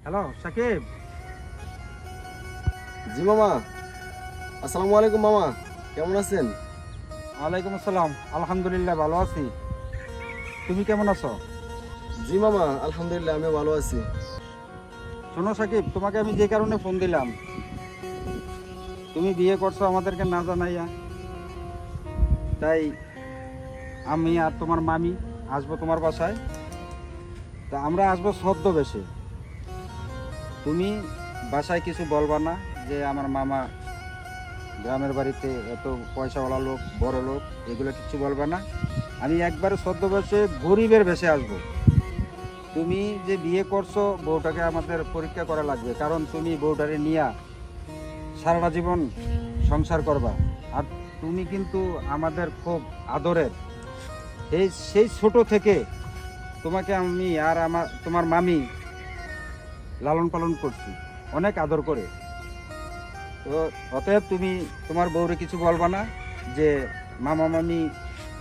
Hello Shakib. জি মামা, আসসালামু আলাইকুম মামা, কেমন আছেন? ওয়ালাইকুম আসসালাম, আলহামদুলিল্লাহ ভালো আছি। তুমি কেমন আছো? জি মামা, আলহামদুলিল্লাহ আমি ভালো আছি। শোনো সাকিব, তোমাকে আমি যে কারণে ফোন দিলাম, তুমি বিয়ে করছো আমাদেরকে না জানাইয়া, তাই আমি আর তোমার মামি আসবো তোমার বাসায়। তা আমরা আসবো ছদ্মবেশে। তুমি বাসায় কিছু বলবা না যে আমার মামা গ্রামের বাড়িতে এত পয়সাওয়ালা লোক, বড় লোক, এগুলো কিছু বলবা না। আমি একবারে ছদ্মবেশে গরিবের বেশে আসবো। তুমি যে বিয়ে করছো, বউটাকে আমাদের পরীক্ষা করা লাগবে, কারণ তুমি বউটারে নিয়া সারাটা জীবন সংসার করবা। আর তুমি কিন্তু আমাদের খুব আদরের। সেই ছোট থেকে তোমাকে আমি আর তোমার মামি লালন পালন করছি, অনেক আদর করে। তো অতএব তুমি তোমার বউরে কিছু বলবা না যে মামা মামি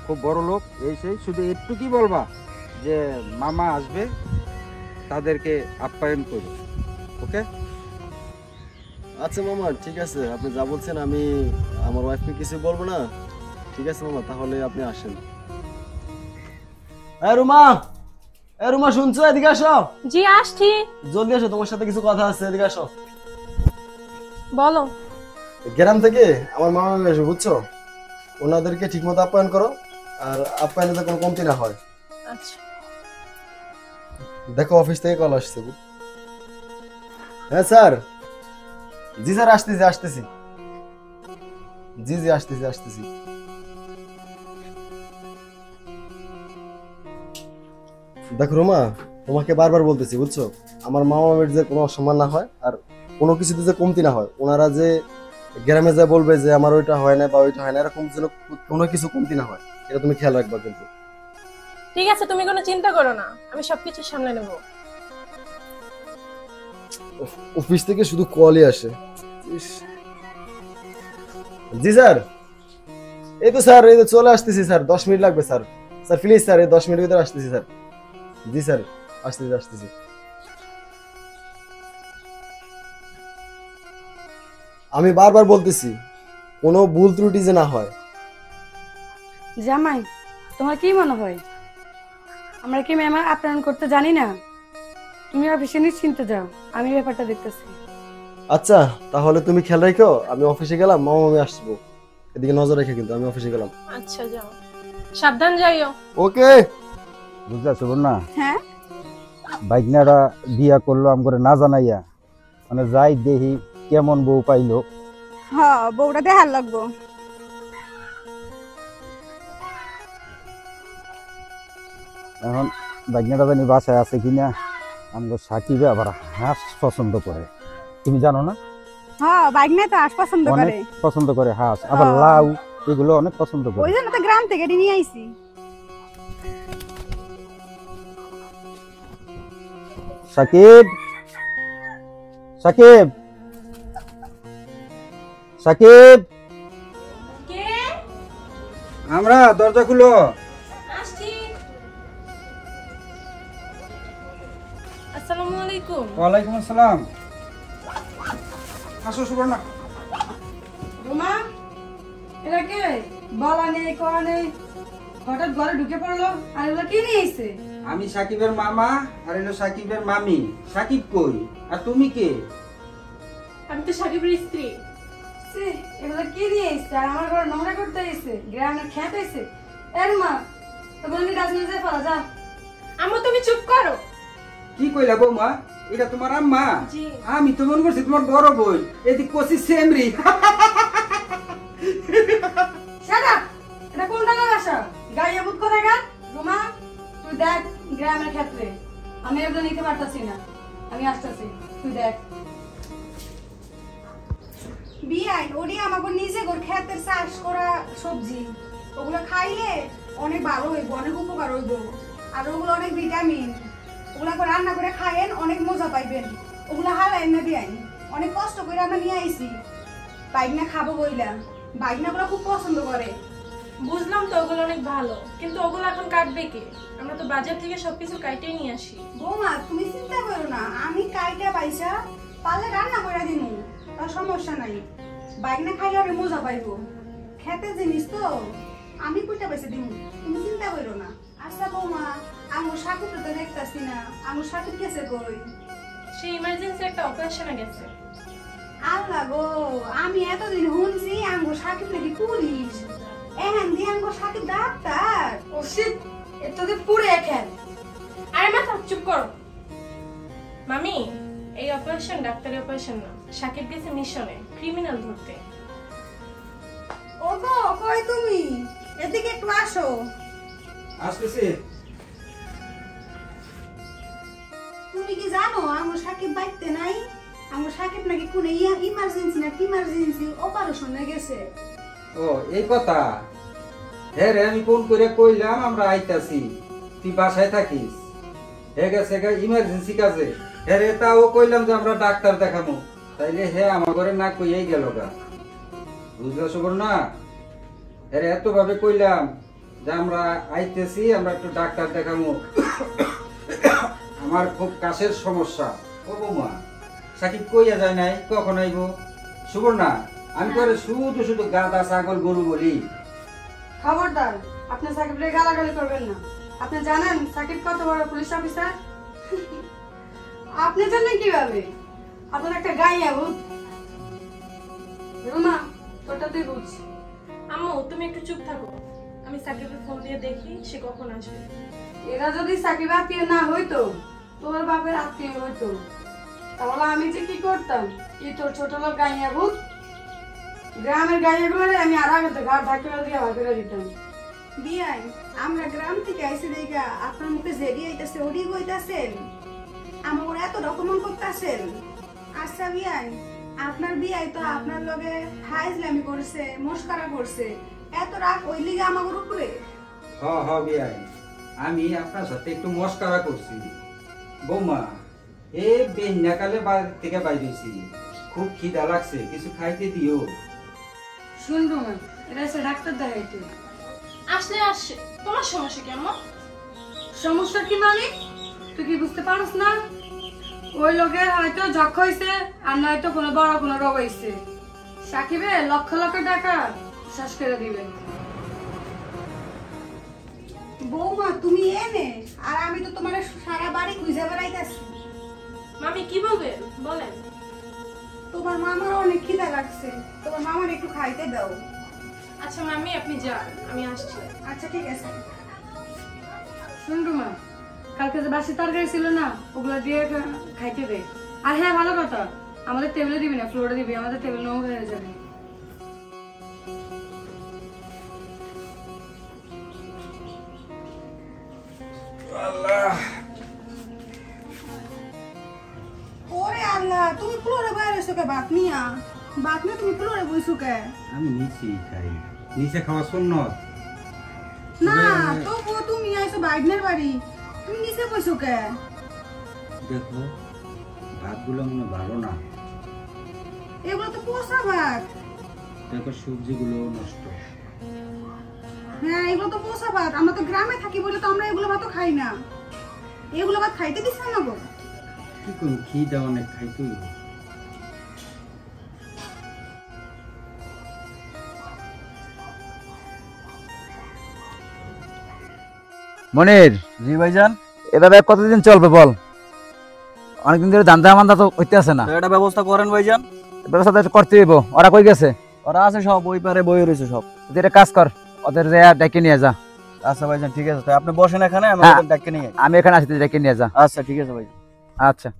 খুব বড় লোক, সেই শুধু একটুকুই বলবা যে মামা আসবে, তাদেরকে আপ্যায়ন করি। ওকে? আচ্ছা মামা, ঠিক আছে, আপনি যা বলছেন আমি আমার ওয়াইফকে কিছু বলবো না। ঠিক আছে মামা, তাহলে আপনি আসেন। রুমা, রুমা শুনছো? এদিকে আসো। জি আসছি। জলদি আসো, তোমার সাথে কিছু কথা আছে, এদিকে আসো। বলো। গ্রাম থেকে আমার মামা মামি আসবে, বুঝছো? ওনাদেরকে ঠিক মতো আপ্যায়ন করো, আর আপ্যায়নে তো কোনো কমতি না হয়। আচ্ছা। দেখো অফিস থেকে কল আসছে। হ্যাঁ স্যার। জি স্যার, আসতেছি আসতেছি। জি জি, আসতেছি আসতেছি। দেখো রুমা, তোমাকে বারবার বলতেছি, বুঝছো? আমার মামা মামির যে কোনো অসম্মান না হয়, আর কোনো কিছুতে যে কমতি না হয়। ওনারা যে গ্রামে যা বলবে যে আমার ওইটা হয় না বা ওইটা হয় না, এরকম যেন কোনো কিছু কমতি না হয়, এটা তুমি খেয়াল রাখবা কিন্তু। ঠিক আছে, তুমি কোনো চিন্তা করো না, আমি সবকিছু সামলে নেব। অফিস থেকে শুধু কলই আসে। জি স্যার, এই তো স্যার, এই তো চলে আসতেছি স্যার, 10 মিনিট লাগবে স্যার। স্যার প্লিজ স্যার, এই 10 মিনিটের ভিতরে আসতেছি স্যার। জি স্যার, আসতেছি আসতেছি। আমি বারবার বলতেছি, কোনো ভুল ত্রুটি যে না হয়। জামাই, তোমার কি মনে হয় আমরা কি মেহমান আপ্যায়ন করতে জানি না? তুমি অফিসে নিশ্চিন্তে যাও, আমি ব্যাপারটা দেখতেছি। আচ্ছা, তাহলে তুমি খেয়াল রাখো, আমি অফিসে গেলাম, মামা মামি আসবো, এদিকে নজর রেখে কিন্তু আমি অফিসে গেলাম। আচ্ছা যাও, সাবধান যাইও। ওকে। বুঝতে না? হ্যাঁ, বাইকনারা বিয়া করলো আম করে না জানাইয়া, মানে যাই দেখি কেমন বউ পাইলো। হ্যাঁ, বউটা দেখার লাগবো। এখন বাইকনাটা জানি বাসায় আছে কিনা। আমগো সাকিবে আবার হাঁস পছন্দ করে, তুমি জানো না? হ্যাঁ, বাইক নিয়ে তো আস পছন্দ করে। অনেক পছন্দ করে হাঁস, আবার লাউ, এগুলো অনেক পছন্দ করে। ওই জন্য তো গ্রাম থেকে নিয়ে আইছি। সাকিব, সাকিব, সাকিব, কে? আমরা, দরজা খুলো। আসছি। আসসালামু আলাইকুম। ওয়ালাইকুম আসসালাম। আসো সুবর্ণা। রুমা, এটা কে? বলা নেই, কওয়া নেই, হঠাৎ ঘরে ঢুকে পড়লো। আর এগুলো কি নিয়ে আইছে? আমি সাকিবের মামা, আর এলো সাকিবের মামি। সাকিব কই, আর তুমি কে? আমি তো সাকিবের স্ত্রী। এগুলো কি নিয়ে আইছে? আর আমার ঘরে নোংরা করতে আইছে, গ্রামের খেত আইছে। এর মা, এগুলো নিয়ে ডাস্টবিনে যায় ফেলা, যা। আম্মু তুমি চুপ করো। কি কইলা বৌমা? এটা তোমার আম্মা? জি। আমি তো মনে করছি তোমার বড় বই। এদিক কষি সেমরি। Shut up! এটা কোন টাকা বাসা? গায়ে বুট করে গা। রুমা, তুই দেখ গ্রামের ক্ষেত্রে আমি এগুলো নিতে পারতাছি না। আমি আসতেছি, তুই দেখ। বিয়াই ওডি আমাকে নিজে ঘর ক্ষেতের চাষ করা সবজি, ওগুলো খাইলে অনেক ভালো হইব, অনেক উপকার হইব। আর ওগুলো অনেক ভিটামিন, ওগুলো করে রান্না করে খাইয়েন, অনেক মজা পাইবেন। ওগুলো হালাইন না বিয়াই, অনেক কষ্ট করে আমরা নিয়ে আইছি। বাইক না খাবো বইলা, বাইক না ওগুলো খুব পছন্দ করে। বুঝলাম তো ওগুলো অনেক ভালো, কিন্তু ওগুলো এখন কাটবে কে? আমরা তো বাজার থেকে সবকিছু কাইটেই নিয়ে আসি। বৌমা তুমি চিন্তা করো না, আমি কাইটা পাইসা পারলে রান্না করে দিমু, তার সমস্যা নাই। বাইক না খাইলে আরে মজা পাইবো, খেতে জিনিস তো আমি কইটা পাইসা দিমু, তুমি চিন্তা করো না। আচ্ছা বৌমা, আমার সাকিব তো দেখতাছি না, আমার সাকিব গেছে কই? সে ইমার্জেন্সি একটা অপারেশনে গেছে। আল্লাহ গো, আমি এতদিন শুনছি আমগো সাকিব নাকি পুলিশ, এখন দিয়ে আমগো সাকিব ডাক্তার। ও শিট, এটা তো পুরে খেল। আরে মাথা চুপ করো। মামি, এই অপারেশন ডাক্তারি অপারেশন না, সাকিব গেছে মিশনে ক্রিমিনাল ধরতে। ও গো, কই তুমি? এদিকে একটু আসো। আসতেছি। তুমি কি জানো আমার সাকিব বাইতে নাই? আমার সাকিব নাকি কোন ইমার্জেন্সি না ইমার্জেন্সি অপারেশনে গেছে। ও এই কথা। হ্যাঁ রে, আমি ফোন করে কইলাম আমরা আইতাছি, তুই বাসায় থাকিস। হে গেছে ইমার্জেন্সি কাজে। হ্যাঁ রে, তাও কইলাম যে আমরা ডাক্তার দেখাবো, তাইলে হ্যাঁ আমার ঘরে না কইয়াই গেল গা। বুঝলা সবর না? হ্যাঁ রে, এত ভাবে কইলাম যে আমরা আইতেছি, আমরা একটু ডাক্তার দেখাবো, আমার খুব কাশের সমস্যা। ও বৌমা, সাকিব কইয়া যায় নাই, কখন আইব? সুবর্ণা, আমি করে শুধু শুধু গাদা ছাগল গরু বলি। খবরদার, আপনি সাকিবরে গালাগালি করবেন না। আপনি জানেন সাকিব কত বড় পুলিশ অফিসার? আপনি জানেন কিভাবে? আপনার একটা গাইয়া ভূত। রুমা, তোটা তুই বুঝ। আম্মু তুমি একটু চুপ থাকো, আমি সাকিবকে ফোন দিয়ে দেখি সে কখন আসবে। এরা যদি সাকিব আত্মীয় না হইতো, তোর বাপের আত্মীয় হইতো, তাহলে আমি যে কি করতাম? কি তোর ছোট লোক গাইয়া ভূত? গ্রামের গাইয়াগুলো আমি আর আগে তো ঘর ঢাকা দিয়ে বার করে দিতাম। বিয়াই, আমরা গ্রাম থেকে আইসি দেখা আপনার মুখে জেডি আইতাছে, ওডি কইতাছেন, আমার এত রকম করতেছেন। আচ্ছা বিয়াই, আপনার বিয়াই তো আপনার লগে ফাইজলামি করছে, মস্কারা করছে, এত রাগ ওই লিগে আমার উপরে? হ বিয়াই, আমি আপনার সাথে একটু মস্কারা করছি। বৌমা, এ বেন্যাকালে বাড়ি থেকে বাইরেছি, খুব খিদা লাগছে, কিছু খাইতে দিও। শুনবো না, এটা সে ডাক্তার দেখাইতে। আসলে আসে, তোমার সমস্যা কি আম্মু? সমস্যা কি মানে? তুই কি বুঝতে পারছ না? ওই লোকের হয়তো যক্ষ হয়েছে, আর নয়তো কোনো বড় কোনো রোগ হয়েছে। সাকিবে লক্ষ লক্ষ টাকা শেষ করে দিবে। বৌমা তুমি এনে, আর আমি তো তোমার সারা বাড়ি খুঁজে বেড়াইতেছি। মামি কি বলবেন বলেন। তোমার মামার অনেক খিদা লাগছে, তোমার মামার একটু খাইতে দাও। আচ্ছা মামি আপনি যান, আমি আসছি। আচ্ছা ঠিক আছে। শুনটু মা, কালকে যে বাসি তরকারি ছিল না, ওগুলো দিয়ে খাইতে দে। আর হ্যাঁ, ভালো কথা, আমাদের টেবিলে দিবি না, ফ্লোরে দিবি, আমাদের টেবিল নোংরা হয়ে যাবে। ওরে আল্লাহ, তুমি ফ্লোরে বাইরে এসো কে? বাত নিয়া বাত নিয়ে তুমি ফ্লোরে বইছো কে? আমি নিচেই খাই, নিচে খাওয়া সুন্নত। না তো তুমি আইছো বাইনের বাড়ি, তুমি নিচে বইছো কে? দেখো, ভাতগুলো মনে ভালো না, এগুলো তো পোষা ভাত। দেখো সবজিগুলো নষ্ট। হ্যাঁ, এগুলো তো পোষা ভাত। আমরা তো গ্রামে থাকি বলে তো আমরা এগুলো ভাতও খাই না। এগুলো ভাত খাইতে দিছ না গো? কি কোন খিদা অনেক, খাইতে হইব। মনির, জি ভাইজান। এভাবে কতদিন চলবে বল? অনেকদিন ধরে ধান্দা মান্দা তো হইতে আছে না। একটা ব্যবস্থা করেন ভাইজান। ব্যবস্থা তো করতে হইব। ওরা কই গেছে? ওরা আছে সব ওই পারে বই রয়েছে সব। তুই একটা কাজ কর, ওদের যে ডেকে নিয়ে যা। আচ্ছা ভাইজান ঠিক আছে, আপনি বসেন এখানে, আমি হ্যাঁ। ওদের ডাকে নিয়ে। আমি এখানে আসি, তুই ডেকে নিয়ে যা। আচ্ছা ঠিক আছে ভাইজান। আচ্ছা।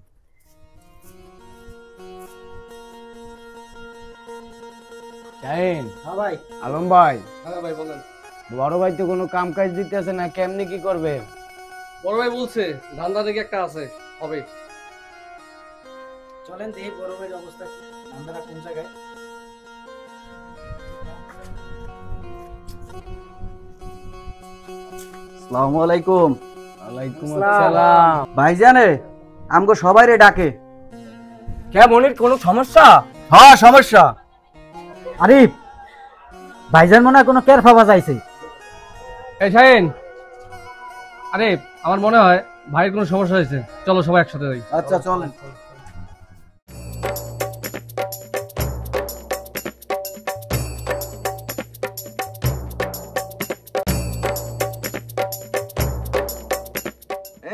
শাহিন, হ্যাঁ ভাই। আলম ভাই, হ্যাঁ ভাই বলেন। বড় ভাই তো কোনো কাম কাজ দিতেছে না, কেমনি কি করবে? বড় ভাই বলছে ধান্দা দেখে একটা আছে, হবে। চলেন দেখি বড় ভাইয়ের অবস্থা কি, ধান্দাটা কোন জায়গায়। আসসালামু আলাইকুম। ওয়ালাইকুম আসসালাম। ভাইজানে আমগো সবাই রে ডাকে। কে মনির, কোনো সমস্যা? হ্যাঁ সমস্যা। আরিফ, ভাইজান মনে হয় কোনো কেয়ার পাওয়া যাইছে। এই শাহিন, আরে আমার মনে হয় ভাইয়ের কোনো সমস্যা হয়েছে, চলো সবাই একসাথে যাই। আচ্ছা চলেন।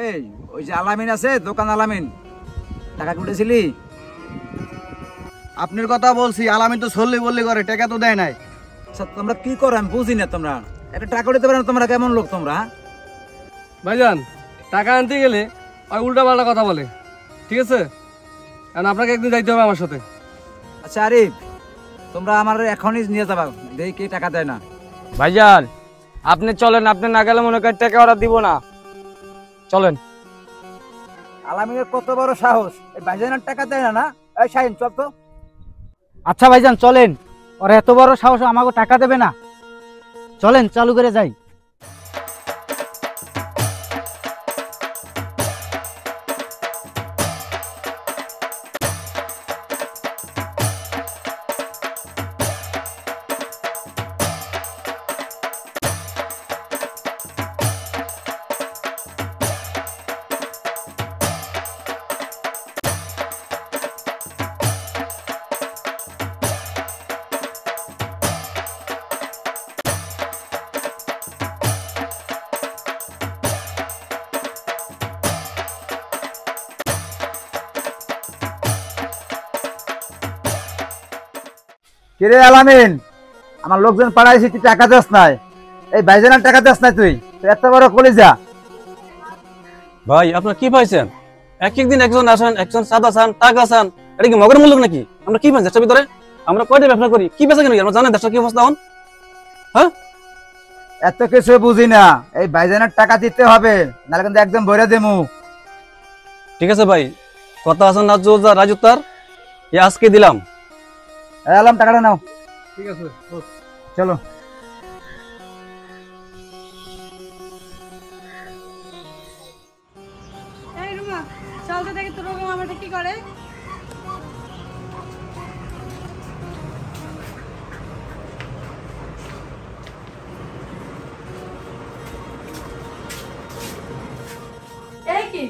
এই ওই যে আলামিন আছে, দোকান আলামিন, টাকা উঠেছিলি? আপনার কথা বলছি, আলামিন তো সল্লি বললি করে, টাকা তো দেয় নাই। আচ্ছা তোমরা কি করো আমি বুঝি না, তোমরা একটা টাকা দিতে পারো না, তোমরা কেমন লোক তোমরা? ভাইজান টাকা আনতে গেলে ওই উল্টা পাল্টা কথা বলে, ঠিক আছে? কারণ আপনাকে একদিন যাইতে হবে আমার সাথে। আচ্ছা আরিফ, তোমরা আমার এখনই নিয়ে যাবা, দেখি কে টাকা দেয় না। ভাইজান আপনি চলেন, আপনি না গেলে মনে করেন টাকা ওরা দিব না, চলেন। আলামিনের কত বড় সাহস, এই ভাইজানের টাকা দেয় না না? এই শাহিন চল তো। আচ্ছা ভাইজান চলেন, ওরা এত বড় সাহস আমাকে টাকা দেবে না, চলেন চালু করে যাই। কিরে আলামিন, আমার লোকজন পাঠাইছি, তুই টাকা দাস নাই, এই ভাইজানের টাকা দাস নাই, তুই এত বড় কলিজা। ভাই আপনার কি পাইছেন? এক একদিন একজন আসেন, একজন সাদা চান, টাকা চান, এটা কি মগের মূল্য নাকি? আমরা কি পাই দেশটার ভিতরে? আমরা কয়টা ব্যবসা করি, কি বেচা কেন? আমরা জানেন দেশটা কি অবস্থা এখন? হ্যাঁ এত কিছু বুঝি না, এই ভাইজানের টাকা দিতে হবে, নাহলে কিন্তু একদম ভরে দেমু। ঠিক আছে ভাই, কথা আছেন রাজু তার, আজকে দিলাম। আলাম টাকাটা নাও, ঠিক আছে চলো। এই রুমা, চল তো দেখি তোর রকম আমারটা কি করে। এই কি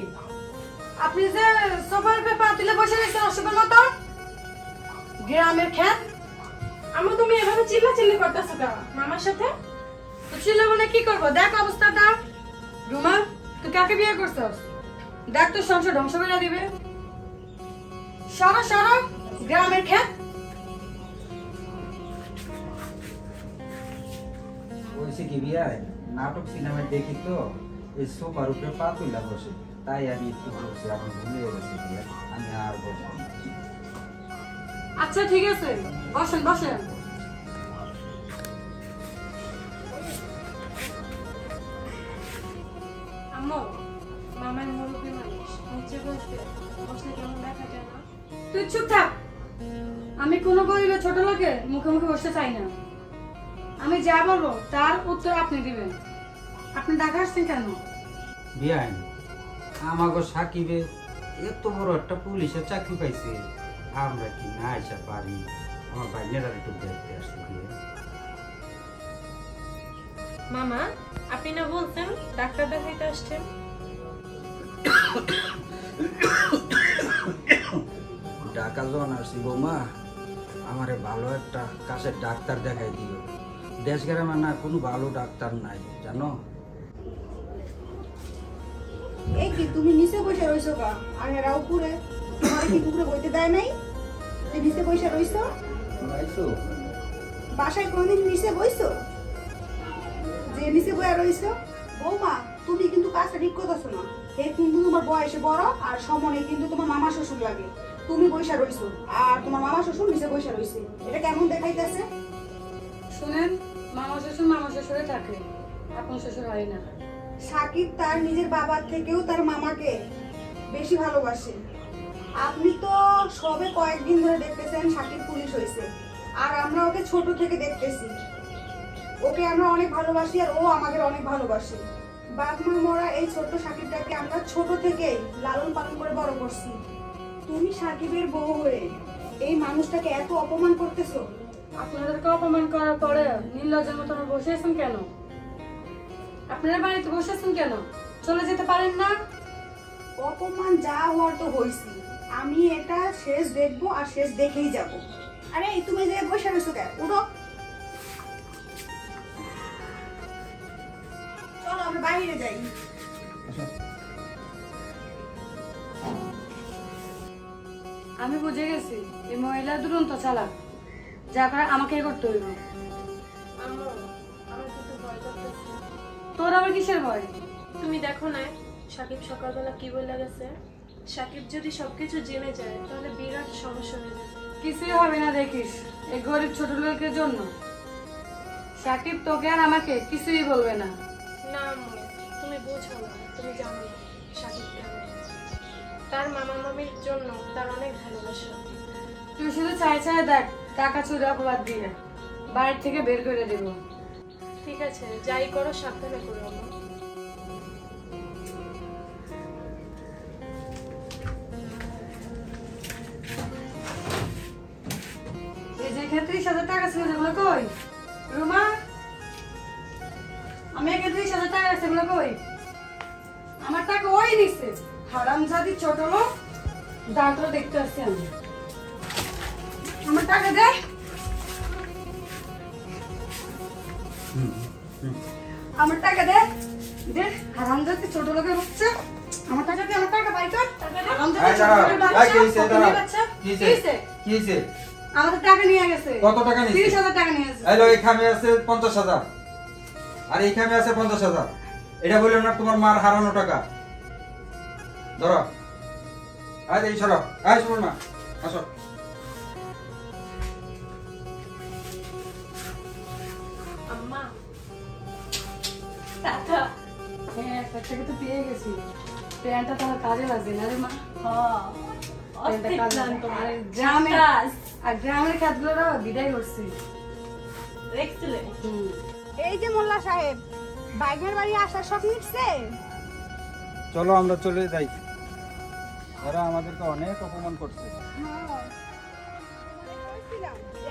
আপনি যে সোফার উপরে পা তুলে বসে রয়েছেন অসুখের মতো? গ্রামের খ্যাত আম্মু তুমি এভাবে চিল্লাচিল্লি করতেছো কেন মামার সাথে? তো চিল্লা বলে কি করবো? দেখ অবস্থাটা। রুমা, তুই কাকে বিয়ে করছস? দেখ তোর সংসার ধ্বংস করে দিবে। সরো সরো, গ্রামের খ্যাত। বলছি কি বিয়ায়, নাটক সিনেমায় দেখি তো এই সোফার উপরে পা তুলা বসে, তাই আমি একটু বলছি, এখন ভুলে গেছি বিয়া, আমি আর বসবো না। আচ্ছা ঠিক আছে, বসেন বসেন। আম্মু মামার মুরব্বী মানুষ, নিচে বসবে, বসলে কেমন দেখা যায় না? তুই চুপ থাক। আমি কোনো গরিবের ছোট লোকের মুখে মুখে বসতে চাই না। আমি যা বলবো তার উত্তর আপনি দিবেন। আপনি ঢাকা আসছেন কেন? বিয়াইন, আমাকে সাকিবে এত বড় একটা পুলিশের চাকরি পাইছে, আমরা কি না এসে পারি? আমার ভাইনেরা একটু দেখতে আসছে বিয়ে। মামা আপনি না বলছেন ডাক্তার দেখাইতে আসছেন? ঢাকা জন আসছি বৌমা, আমারে ভালো একটা কাছের ডাক্তার দেখাই দিও। দেশ গ্রামে না কোনো ভালো ডাক্তার নাই জানো। এই কি তুমি নিচে বসে রইছো কা? আর এরা উপরে, তোমার কি উপরে বইতে দেয় নাই? তুই নিচে বসে রইছো? বাসায় কোনদিন নিচে বইছো? যে নিচে বইয়া রইছো? বৌমা তুমি কিন্তু কাজটা ঠিক করতেছো না। এই কিন্তু তোমার বয়সে বড় আর সমনে কিন্তু তোমার মামা শ্বশুর লাগে। তুমি বইসা রইছো আর তোমার মামা শ্বশুর নিচে বইসা রইছে, এটা কেমন দেখাইতেছে? শুনেন, মামা শ্বশুরে থাকে, আপন শ্বশুর হয় না। সাকিব তার নিজের বাবার থেকেও তার মামাকে বেশি ভালোবাসে। আপনি তো সবে কয়েকদিন ধরে দেখতেছেন সাকিব পুলিশ হয়েছে, আর আমরা ওকে ছোট থেকে দেখতেছি। ওকে আমরা অনেক ভালোবাসি আর ও আমাদের অনেক ভালোবাসে। বাপ মা মরা এই ছোট্ট সাকিবটাকে আমরা ছোট থেকেই লালন পালন করে বড় করছি। তুমি সাকিবের বউ হয়ে এই মানুষটাকে এত অপমান করতেছো, আপনাদেরকে অপমান করার পরে নির্লজ্জের মতো বসেছেন কেন? আপনারা বাড়িতে বসেছেন কেন? চলে যেতে পারেন না? অপমান যা হওয়ার তো হয়েছি, আমি এটা শেষ দেখবো আর শেষ দেখেই যাব। আরে তুমি যে বসে রয়েছো কেন, উঠো, চলো আমরা বাইরে যাই। আমি বুঝে গেছি এই মহিলা দুরন্ত চালাক, যা করে আমাকেই করতে হইব। আম্মু আমার কিন্তু ভয় করতেছে। তোর আবার কিসের ভয়? তুমি দেখো না সাকিব সকালবেলা কি বলে গেছে? সাকিব যদি সবকিছু জেনে যায় তাহলে বিরাট সমস্যা হয়ে যাবে। কিছুই হবে না দেখিস, এই গরিব ছোট লোকের জন্য। সাকিব তোকে আর আমাকে কিছুই বলবে না। না আম্মু, তুমি বুঝো না, তুমি জানো না সাকিব কেমন। তার মামা মামির জন্য তার অনেক ভালোবাসা। তুই শুধু চাই চাই দেখ, টাকা চুরি অপবাদ দিয়ে বাড়ি থেকে বের করে দেব। ঠিক আছে, যাই করো সাবধানে করো আম্মু। এই যে ৩১,০০০ টাকা ছিল যেগুলো কই? রুমা, আমি ৩১,০০০ টাকা সেগুলো কই? আমার টাকা ওই নিচ্ছে, হারামজাদি ছোট লোক। দাঁতও দেখতে আসছি আমি। আমার টাকা দে, আমার টাকা দে, দে, হারামজাদি ছোট লোকের বাচ্চা। আমার টাকা দে, আমার টাকা পাই কর। হারামজাদি ছোট লোকের বাচ্চা, ফকিরের বাচ্চা। কি হইছে? কি হয়েছে? আমাদের টাকা নিয়ে গেছে। কত টাকা নিয়েছে? ৩০,০০০ টাকা নিয়ে গেছে। এই এখানে আছে 50,000 আর এইখানে আছে 50,000। এটা বললাম না তোমার মার হারানো টাকা। ধরো, আয় এই চলো, আয় শুনুন না, আসো। আম্মা টাকা, হ্যাঁ একটা টাকা তো পেয়ে গেছি। প্যান্টটা তোমার কাজে লাগবে না রে মা? প্যান্টটা কাজে লাগবে। আর গ্রামের কাজগুলো বিদায় করছি। এই যে মোল্লা সাহেব, বাইকের বাড়ি আসার সব নিচ্ছে। চলো আমরা চলে যাই, এরা আমাদেরকে অনেক অপমান করছে।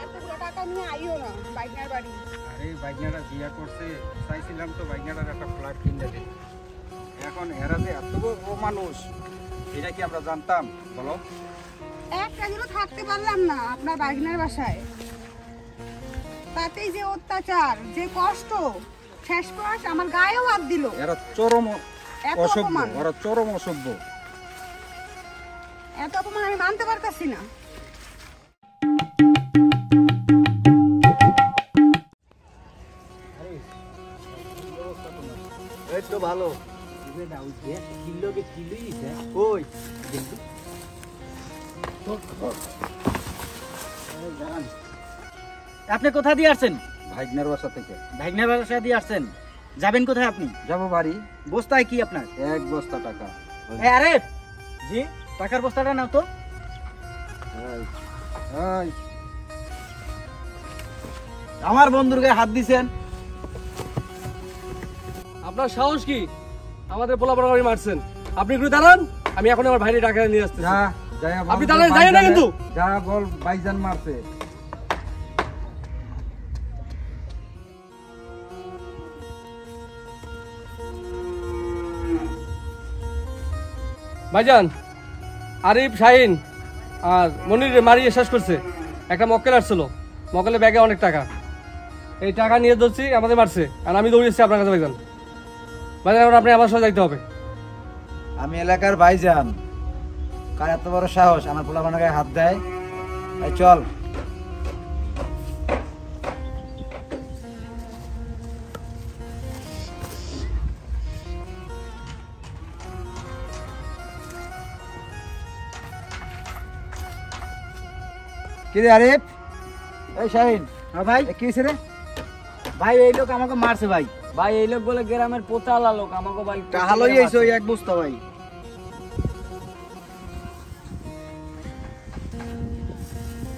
এতগুলো টাকা নিয়ে আইও না বাইকের বাড়ি। আরে বাইকনারা বিয়া করছে, চাইছিলাম তো বাইকনারার একটা ফ্ল্যাট কিনে দিই। এখন এরা যে এত বড় মানুষ, এটা কি আমরা জানতাম বলো? একটা দিনও থাকতে পারলাম না আপনার বাইকনার বাসায়, তাতেই যে অত্যাচার, যে কষ্ট, শেষ পাশ আমার গায়েও হাত দিল। এরা চরম এত অসভ্য, অপমান, ওরা চরম অসভ্য। এত অপমান আমি মানতে পারতাছি না। এই তো ভালো। কই আপনি কোথা দিয়ে আসছেন? ভাইগনার বাসা থেকে। ভাইগনার বাসা দিয়ে আসছেন? যাবেন কোথায় আপনি? যাবো বাড়ি। বস্তায় কি আপনার? 1 বস্তা টাকা। আরে জি, টাকার বস্তাটা নাও তো। এই, এই, আমার বন্ধুর গায়ে হাত দিছেন। আপনার সাহস কি? আমাদের পোলাপাড়া বাড়ি মারছেন। আপনি একটু দাঁড়ান, আমি এখন আমার ভাইয়ের টাকা নিয়ে আসতেছি। যা, যাইয়া বল আপনি যে দাঁড়ান, যাইয়েন না কিন্তু। যা বল ভাইজান মারছে। ভাইজান, আরিফ, শাহিন আর মনির মারিয়ে শেষ করছে। একটা মক্কেল আসছিল, মক্কেলের ব্যাগে অনেক টাকা। এই টাকা নিয়ে ধরছি, আমাদের মারছে, আর আমি দৌড়েছি আপনার কাছে। ভাইজান, ভাইজান এখন আপনি আমার সাথে যাইতে হবে। আমি এলাকার ভাইজান, কার এত বড় সাহস আমার পোলাপানের গায়ে হাত দেয়? এই চল। কি রে আরিফ? এই শাহিন। হ্যাঁ ভাই, কি হয়েছে রে? ভাই এই লোক আমাকে মারছে ভাই। ভাই এই লোক বলে গ্রামের পোতালা লোক আমাকে ভাই টাকা লই আইছো 1 বস্তা ভাই।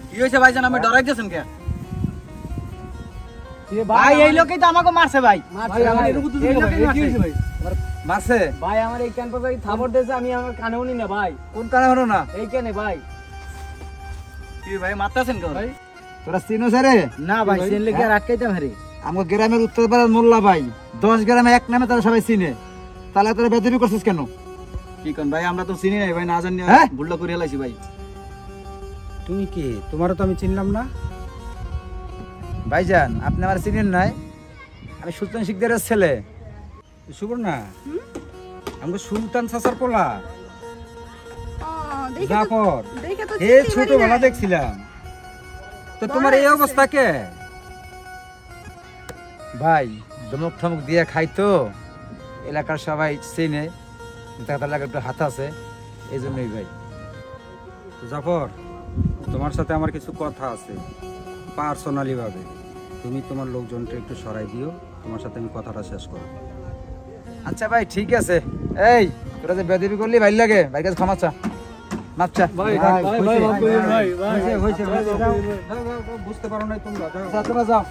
কি হয়েছে ভাইজান, আমি ডরাইতেছেন কে? ভাই এই লোকই তো আমাকে মারছে ভাই। ভাই আমার এরকম তো এই লোকই কি হয়েছে ভাই? মারছে? ভাই আমার এই ক্যান পাশে থাপড় দিয়েছে, আমি আমার কানে শুনি না ভাই। কোন কানে হলো না? এই কেনে ভাই? কি ভাই মারতাছেন কেন? ভাই তোরা চিনো রে? না ভাই চিনলে কি আর আটকাইতে পারি? আমার গ্রামের উত্তরপাড়ার মোল্লা ভাই 10 গ্রামে এক নামে তারা সবাই চিনে। তাহলে তোরা বেদবি করছিস কেন? কি কোন ভাই, আমরা তো চিনি নাই ভাই, না জানি হ্যাঁ? ভুলটা করে লাইছি ভাই। তুমি কি? তোমারও তো আমি চিনলাম না। ভাইজান আপনি আমার চিনেন নাই? আমি সুলতান শিকদারের ছেলে। সুবর্ণা, আমাকে সুলতান চাচার পোলা দেখে তো- জাফর। দেখে তো এই চিনতেই ছোটবেলা পারি না। দেখছিলাম, তো তোমার এই অবস্থা কে? ভাই ধমক ঠমক দিয়ে খাই তো, এলাকার সবাই চেনে, তার লাগে একটু হাত আছে, এই জন্যই ভাই। জাফর, তোমার সাথে আমার কিছু কথা আছে পার্সোনালি ভাবে। তুমি তোমার লোকজনটা একটু সরাই দিও, তোমার সাথে আমি কথাটা শেষ করব। আচ্ছা ভাই ঠিক আছে। এই তোরা যে বেদবি করলি ভাই লাগে, ভাই কাছে ক্ষমা চা, মাপ চা। ভাই ভাই ভাই মাফ করে দিন ভাই ভাই হয়েছে, যাও, বুঝতে পারো নাই তোমরা, যাও। আচ্ছা, তোরা যাও।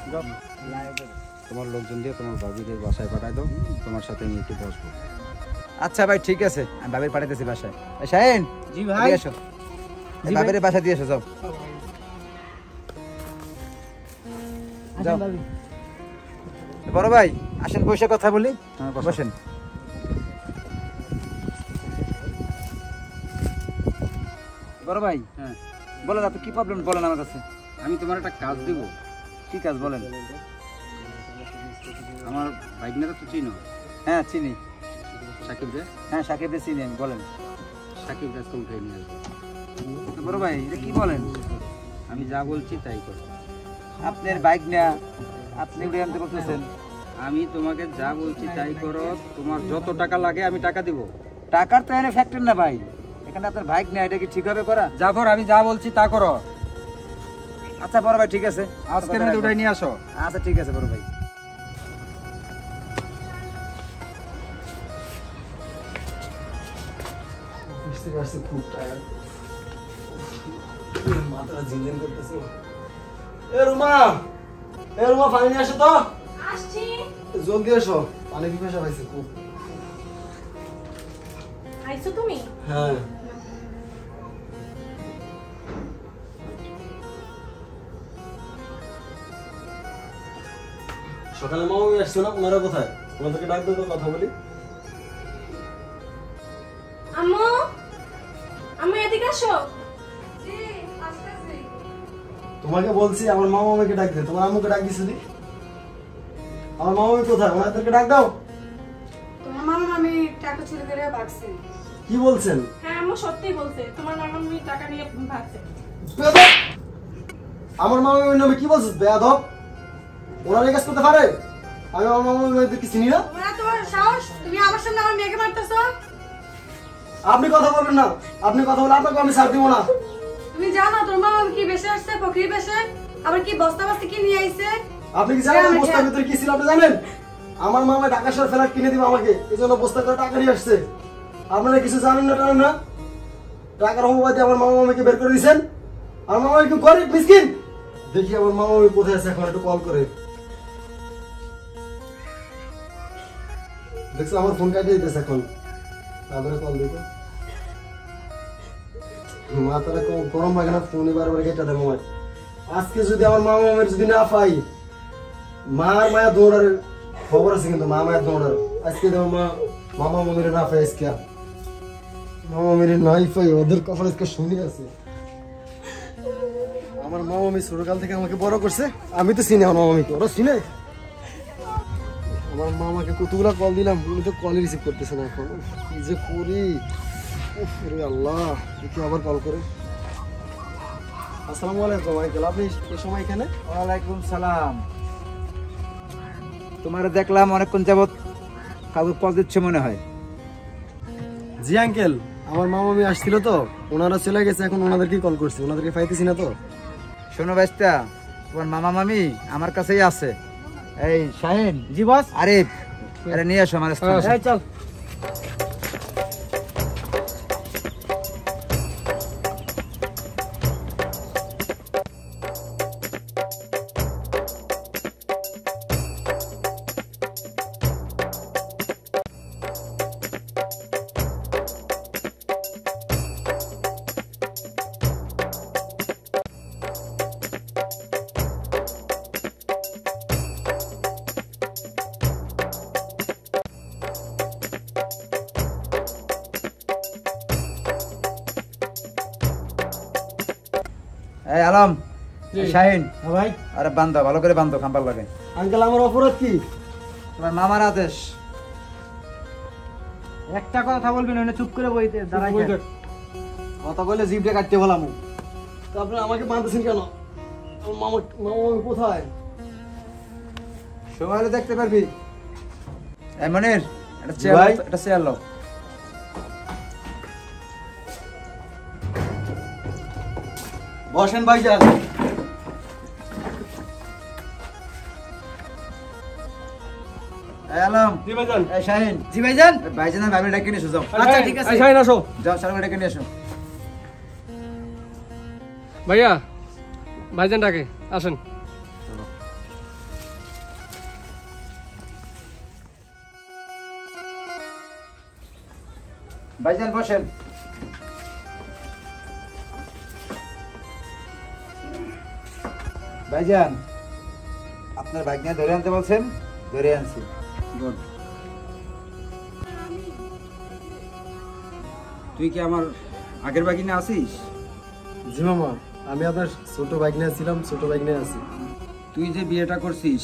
তোমার লোকজন দিয়ে তোমার ভাবিদের বাসায় পাঠাই দাও, তোমার সাথে আমি একটু বসবো। আচ্ছা ভাই ঠিক আছে, আমি বাবির পাঠাইতেছি বাসায়। এই শাহিন, জি ভাই। এদিকে এসো। এই বাবির বাসায় দিয়ে এসো, যাও। যাও। বড় ভাই আসেন, বসে কথা বলি। বসেন। বড় ভাই, হ্যাঁ, বলো আপনি কি প্রবলেম বলেন আমার কাছে। আমি তোমার একটা কাজ দিব। কি কাজ বলেন? আমার বাইকনাটা তো চিনো, হ্যাঁ চিনি। সাকিব রে। হ্যাঁ সাকিব চিনি আমি, বলেন। সাকিব রাজকে উঠাই নিয়ে আসবো। তো বড় ভাই এটা কি বলেন? আমি যা বলছি তাই করো। আপনার বাইক না, আপনি উড়ে আনতে বলতেছেন। আমি তোমাকে যা বলছি তাই করো, তোমার যত টাকা লাগে আমি টাকা দিব। টাকার তো এনে ফ্যাক্টর না ভাই, এখানে আপনার বাইক না, এটা কি ঠিক হবে করা? জাফর, আমি যা বলছি তা করো। আচ্ছা বড় ভাই ঠিক আছে, আজকের মধ্যে উঠাই নিয়ে আসো। আচ্ছা ঠিক আছে বড় ভাই। খুব টায়ার্ড, মাথাটা ঝিনঝিন করতেছে। এ রুমা, পানি নিয়ে আসো তো, আসছি। জলদি এসো, পানি পিপাসা পাইছে খুব। আইছো তুমি? হ্যাঁ সকালে মামা আসছো না, ওনারা কোথায়? ওনাদেরকে ডাক দাও তো, কথা বলি। আম্মু, আম্মু এদিকে আসো। জি, আসতেছি। তোমাকে বলছি আমার মামা আমাকে ডাক দে, তোমার আম্মুকে ডাক দিছো দি? আমার মামা কোথায়? ওনাদেরকে ডাক দাও। তোমার মামা আমি টাকা চুরি করে ভাগছি। কি বলছেন? হ্যাঁ আম্মু সত্যিই বলছে, তোমার মামা আমি টাকা নিয়ে ভাগছে। বেয়াদব! আমার মামা ওই নামে কি বলছিস বেয়াদব? ওনারা এই কাজ করতে পারে? আমি আমার মামা ওদেরকে চিনি না। তোমরা তোমার সাহস, তুমি আমার সামনে আমার মেয়েকে মারতেছো। আপনি কথা বলবেন না, আপনি কথা বলে আপনাকে আমি ছাড় দিব না। তুমি জানো তোর মামা কি বেশে আসছে, পকরি বেশে, আবার কি বস্তা বস্তা কি নিয়ে আইছে। আপনি কি জানেন বস্তার ভিতরে কি ছিল? আপনি জানেন আমার মামা ঢাকা শহর ফ্ল্যাট কিনে দিব আমাকে, এই জন্য বস্তা করে টাকা নিয়ে আসছে। আপনারা কিছু জানেন না, টানেন না, টাকার অভাবে আমার মামা মামিকে বের করে দিয়েছেন। আমার মামা একটু গরিব মিসকিন। দেখি আমার মামা মামি কোথায় আছে, এখন একটু কল করে দেখছো, আমার ফোন কাটিয়ে দিতেছে এখন, তারপরে কল দিতে মাথাটা গরম লাগে না, ফোনে বারবার কেটে দেয় মোবাইল। আজকে যদি আমার মামা মামের যদি না পাই, মার মায়া দৌড়ার খবর আছে, কিন্তু মা মায়ের দৌড়ার আজকে দেবো মামা মামির না পাই, আজকে মামা মামির নাই পাই, ওদের কপাল আজকে শুনি আছে। আমার মামা মামি ছোটকাল থেকে আমাকে বড় করছে, আমি তো চিনি আমার মামা মামিকে, ওরা চিনে। আমার মামাকে কতগুলা কল দিলাম, উনি তো কলই রিসিভ করতেছে না এখন, কি যে করি। উফ, রে আল্লাহ, দেখি আবার কল করে। আসসালামু আলাইকুম আঙ্কেল, আপনি এই সময় এখানে? ওয়ালাইকুম সালাম। তোমার দেখলাম অনেকক্ষণ যাবত কাউকে কল দিচ্ছে মনে হয়। জি আঙ্কেল, আমার মামা মামি আসছিল তো, ওনারা চলে গেছে, এখন ওনাদেরকে কল করছি, ওনাদেরকে পাইতেছি না তো। শোনো বাইস্তা, তোমার মামা মামি আমার কাছেই আছে। এই শাহিন, জি বস। আরিফ, আরে নিয়ে আসো আমার স্থানে। এই চল। এই আলম, জি। শাহিন, হ্যাঁ ভাই। আরে বান্ধো, ভালো করে বান্ধো খাম্বার লাগে। আঙ্কেল আমার অপরাধ কি? তোমার মামার আদেশ। একটা কথা বলবি না, চুপ করে বইতে দাঁড়াই বই থাক। দেখ। কথা বলে জিভটা কাটতে বলাম। তো আপনি আমাকে বাঁধতেছেন কেন? আমার মামা মামা কোথায়? সময় হলে দেখতে পারবি। এই মনির, এটা জি চেয়ার ভাই। এটা চেয়ার লো। বসেন ভাইজান। এই আলম, জি ভাইজান। এই শাহিন, জি ভাইজান। এই ভাইজান ভাবি ডেকে নিয়ে এসো, যাও। আচ্ছা, ঠিক আছে। এই শাহিন আসো। যাও, সারা ডেকে নিয়ে এসো। ভাইয়া, ভাইজান ডাকে, আসেন। ভাইজান বসেন। ভাইজান, আপনার বাইক নিয়ে ধরে আনতে বলছেন, ধরে আনছি। গুড। তুই কি আমার আগের বাইক নিয়ে আসিস? জি মামা, আমি আপনার ছোট বাইক নিয়ে ছিলাম, ছোট বাইক নিয়ে আছি। তুই যে বিয়েটা করছিস,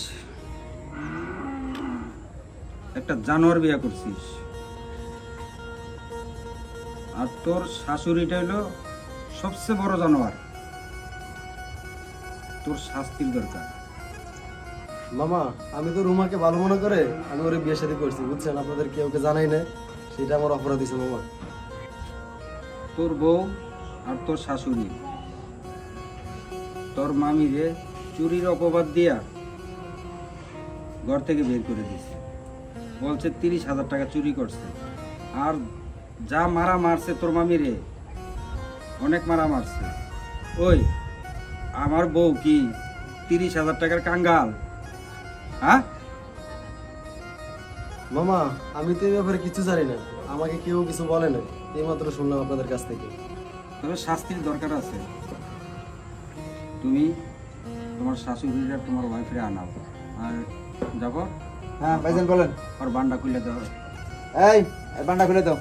একটা জানোয়ার বিয়ে করছিস, আর তোর শাশুড়িটা হলো সবচেয়ে বড় জানোয়ার। তোর শাস্তির দরকার। মামা, আমি তো রুমাকে ভালো মনে করে আমি ওর বিয়ে শাদী করছি, বুঝছেন? আপনাদের কেউকে জানাই না, সেটা আমার অপরাধ হয়েছে মামা। তোর বউ আর তোর শাশুড়ি তোর মামিরে চুরির অপবাদ দিয়া ঘর থেকে বের করে দিছে। বলছে 30,000 টাকা চুরি করছে। আর যা মারা মারছে তোর মামিরে, অনেক মারা মারছে। ওই আমার বউ কি 30,000 টাকার কাঙ্গাল? হ্যাঁ মামা, আমি তো এই ব্যাপারে কিছু জানি না, আমাকে কেউ কিছু বলে না, এইমাত্র শুনলাম আপনাদের কাছ থেকে। তবে শাস্তির দরকার আছে। তুমি তোমার শাশুড়িরা তোমার ওয়াইফরে আনাও। আর যাবো। হ্যাঁ ভাইজান বলেন। আর বান্ডা খুলে দাও। এই বান্ডা খুলে দাও।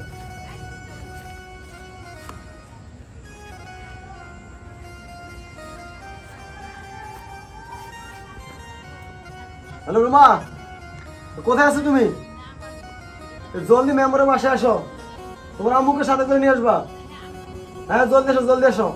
হ্যালো রুমা, কোথায় আছো তুমি? জলদি মেম্বারের বাসায় আসো, তোমার আম্মুকে সাথে করে নিয়ে আসবা। হ্যাঁ জলদি এসো, জলদি এসো।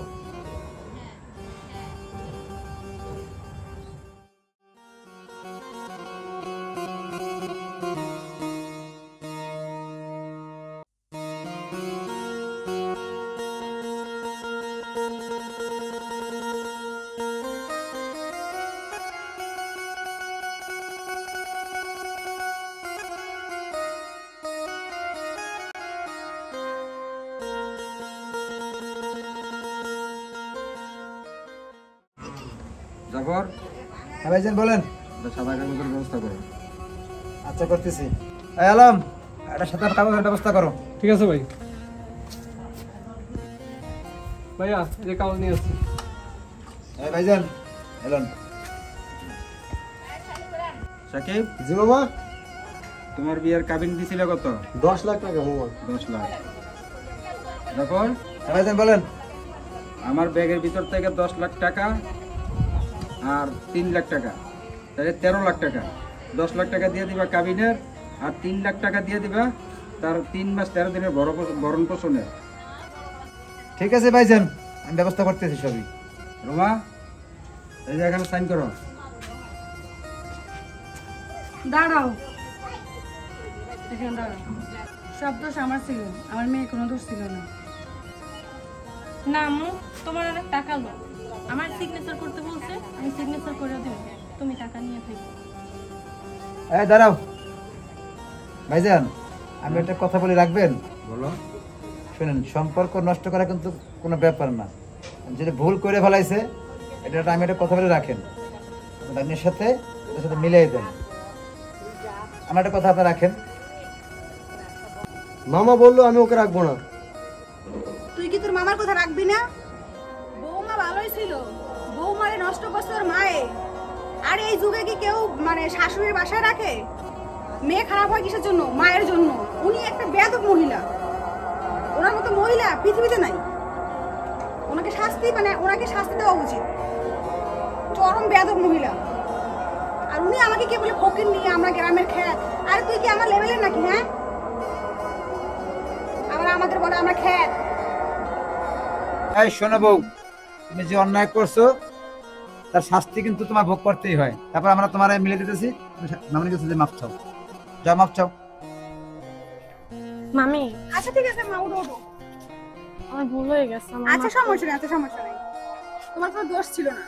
জাফর। হ্যাঁ ভাইজান বলেন। সাদা কাগজের ব্যবস্থা করো। আচ্ছা করতেছি। এই আলম, একটা সাদা কাগজের ব্যবস্থা করো। ঠিক আছে ভাই। ভাইয়া, এই যে কাগজ নিয়ে আসছি। এই ভাইজান এলন। সাকিব, জি মামা। তোমার বিয়ের কাবিন দিছিল কত? 10 লাখ টাকা মামা। 10 লাখ। জাফর। হ্যাঁ ভাইজান বলেন। আমার ব্যাগের ভিতর থেকে 10 লাখ টাকা আর 3 লাখ টাকা, তাহলে 13 লাখ টাকা। 10 লাখ টাকা দিয়ে দিবা কাবিনের, আর 3 লাখ টাকা দিয়ে দিবা তার 3 মাস 13 দিনের ভরণ পোষণের। ঠিক আছে ভাইজান, আমি ব্যবস্থা করতেছি সবই। রোমা, এই যে এখানে সাইন করো। দাঁড়াও, এখানে দাঁড়াও। সব দোষ আমার ছিল, আমার মেয়ে কোনো দোষ ছিল না। না আম্মু, তোমার অনেক টাকা লো। আমার সিগনেচার করতে বলছে, আমি সিগনেচার করে দেব, তুমি টাকা নিয়ে থাকো। এই দাঁড়াও ভাইজান, আমি একটা কথা বলে রাখবেন। বলো। শুনেন, সম্পর্ক নষ্ট করা কিন্তু কোনো ব্যাপার না। যেটা ভুল করে ফেলাইছে, এটা আমি একটা কথা বলে রাখেন, আপনার সাথে এটার সাথে মিলিয়ে দেন। আমার একটা কথা আপনি রাখেন। মামা বললো আমি ওকে রাখবো না। তুই কি তোর মামার কথা রাখবি না? বৌমা ভালোই ছিল, বৌমারে নষ্ট করছে ওর মায়ে। আর এই যুগে কি কেউ মানে শাশুড়ির বাসায় রাখে? মেয়ে খারাপ হয় কিসের জন্য? মায়ের জন্য। উনি একটা বেয়াদব মহিলা, ওনার মতো মহিলা পৃথিবীতে নাই। ওনাকে শাস্তি মানে ওনাকে শাস্তি দেওয়া উচিত। চরম বেয়াদব মহিলা। আর উনি আমাকে কি বলে ফকির নিয়ে আমরা গ্রামের খ্যাত। আর তুই কি আমার লেভেলের নাকি? হ্যাঁ, আবার আমাদের বলে আমরা খ্যাত। এই শোনো বউ, তুমি যে অন্যায় করছো তার শাস্তি কিন্তু তোমার ভোগ করতেই হয়। তারপর আমরা তোমার মিলে দিতেছি, মামনি কাছে যে মাপ চাও, যাও মাপ চাও। মামি আচ্ছা ঠিক আছে মা, উঠো উঠো। আমার ভুল হয়ে গেছে। আচ্ছা সমস্যা নেই, সমস্যা নেই, তোমার কোনো দোষ ছিল না।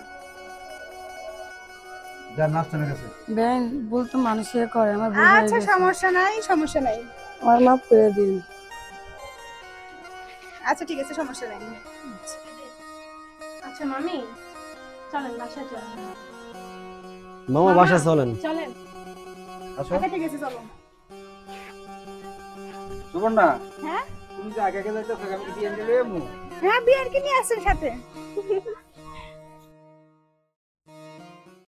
যা মাপ চাও গেছে। বেন ভুল তো মানুষের করে, আমার ভুল হয়ে আচ্ছা গেছে। সমস্যা নাই, সমস্যা নাই। আমার মাফ করে দিন। আচ্ছা ঠিক আছে, সমস্যা নাই। আচ্ছা মামি, চলেন বাসায় চলেন। মামা বাসা চলেন। চলেন। আসো। আচ্ছা ঠিক আছে, চলো। সুবর্ণা, হ্যাঁ তুমি যে আগে আগে যাইতেছো, আমি কি বিয়ে নিয়ে যাবো? হ্যাঁ, বিয়ার কি নিয়ে আসছেন সাথে?